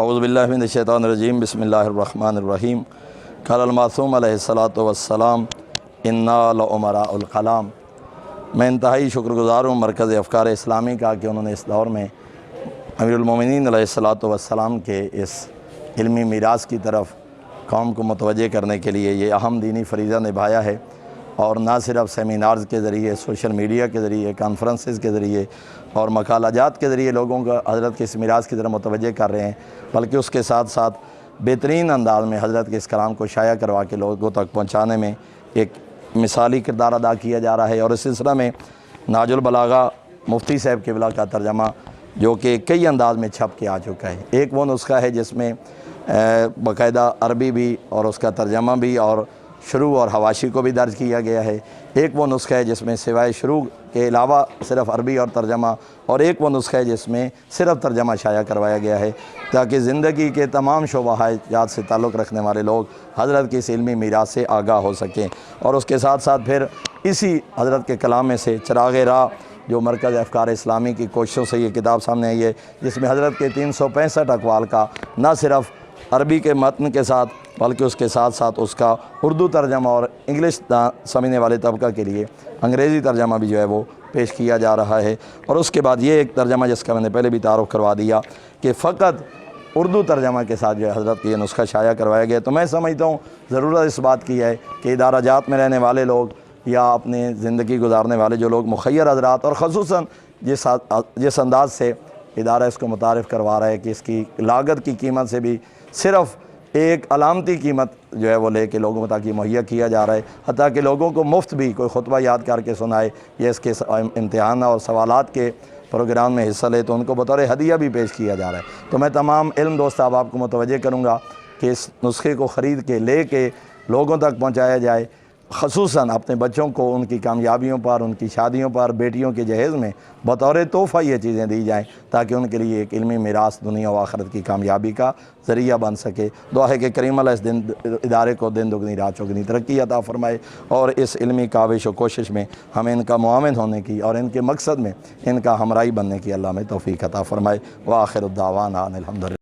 اعوذ باللہ من الشیطان الرجیم بسم اللہ الرحمن الرحیم قال المعصوم علیہ الصلاۃ والسلام انا لعمراء القلام۔ میں انتہائی شکر گزار ہوں مرکز افکار اسلامی کا کہ انہوں نے اس دور میں امیر المومنین علیہ الصلاۃ والسلام کے اس علمی میراث کی طرف قوم کو متوجہ کرنے کے لیے یہ اہم دینی فریضہ نبھایا ہے، اور نہ صرف سیمینارز کے ذریعے، سوشل میڈیا کے ذریعے، کانفرنسز کے ذریعے اور مقالہ جات کے ذریعے لوگوں کا حضرت کے اس میراث کی طرف متوجہ کر رہے ہیں، بلکہ اس کے ساتھ ساتھ بہترین انداز میں حضرت کے اس کلام کو شائع کروا کے لوگوں تک پہنچانے میں ایک مثالی کردار ادا کیا جا رہا ہے۔ اور اس سلسلہ میں ناج البلاغہ مفتی صاحب قبلہ کا ترجمہ جو کہ کئی انداز میں چھپ کے آ چکا ہے، ایک وہ نسخہ ہے جس میں باقاعدہ عربی بھی اور اس کا ترجمہ بھی اور شروع اور حواشی کو بھی درج کیا گیا ہے، ایک وہ نسخہ ہے جس میں سوائے شروع کے علاوہ صرف عربی اور ترجمہ، اور ایک وہ نسخہ ہے جس میں صرف ترجمہ شائع کروایا گیا ہے، تاکہ زندگی کے تمام شعبہ جات سے تعلق رکھنے والے لوگ حضرت کی اس علمی میراث سے آگاہ ہو سکیں۔ اور اس کے ساتھ ساتھ پھر اسی حضرت کے کلام میں سے چراغ راہ جو مرکز افکار اسلامی کی کوششوں سے یہ کتاب سامنے آئی ہے، جس میں حضرت کے 365 اقوال کا نہ صرف عربی کے متن کے ساتھ بلکہ اس کے ساتھ ساتھ اس کا اردو ترجمہ اور انگلش سمجھنے والے طبقہ کے لیے انگریزی ترجمہ بھی جو ہے وہ پیش کیا جا رہا ہے۔ اور اس کے بعد یہ ایک ترجمہ جس کا میں نے پہلے بھی تعارف کروا دیا کہ فقط اردو ترجمہ کے ساتھ جو ہے حضرت کی یہ نسخہ شائع کروایا گیا۔ تو میں سمجھتا ہوں ضرورت اس بات کی ہے کہ ادارہ جات میں رہنے والے لوگ یا اپنے زندگی گزارنے والے جو لوگ مخیر حضرات، اور خصوصاً جس انداز سے ادارہ اس کو متعارف کروا رہا ہے کہ اس کی لاگت کی قیمت سے بھی صرف ایک علامتی قیمت جو ہے وہ لے کے لوگوں تک یہ مہیا کیا جا رہا ہے، حتیٰ کہ لوگوں کو مفت بھی کوئی خطبہ یاد کر کے سنائے یا اس کے امتحان اور سوالات کے پروگرام میں حصہ لے تو ان کو بطور ہدیہ بھی پیش کیا جا رہا ہے۔ تو میں تمام علم دوست احباب کو متوجہ کروں گا کہ اس نسخے کو خرید کے لے کے لوگوں تک پہنچایا جائے، خصوصاً اپنے بچوں کو ان کی کامیابیوں پر، ان کی شادیوں پر، بیٹیوں کے جہیز میں بطور تحفہ یہ چیزیں دی جائیں تاکہ ان کے لیے ایک علمی میراث دنیا و آخرت کی کامیابی کا ذریعہ بن سکے۔ دعا ہے کہ کریم اللہ اس ادارے کو دن دگنی رات چوگنی ترقی عطا فرمائے، اور اس علمی کاوش و کوشش میں ہمیں ان کا معاون ہونے کی اور ان کے مقصد میں ان کا ہمراہی بننے کی اللہ میں توفیق عطا فرمائے۔ وآخر الدعوانا الحمدللہ۔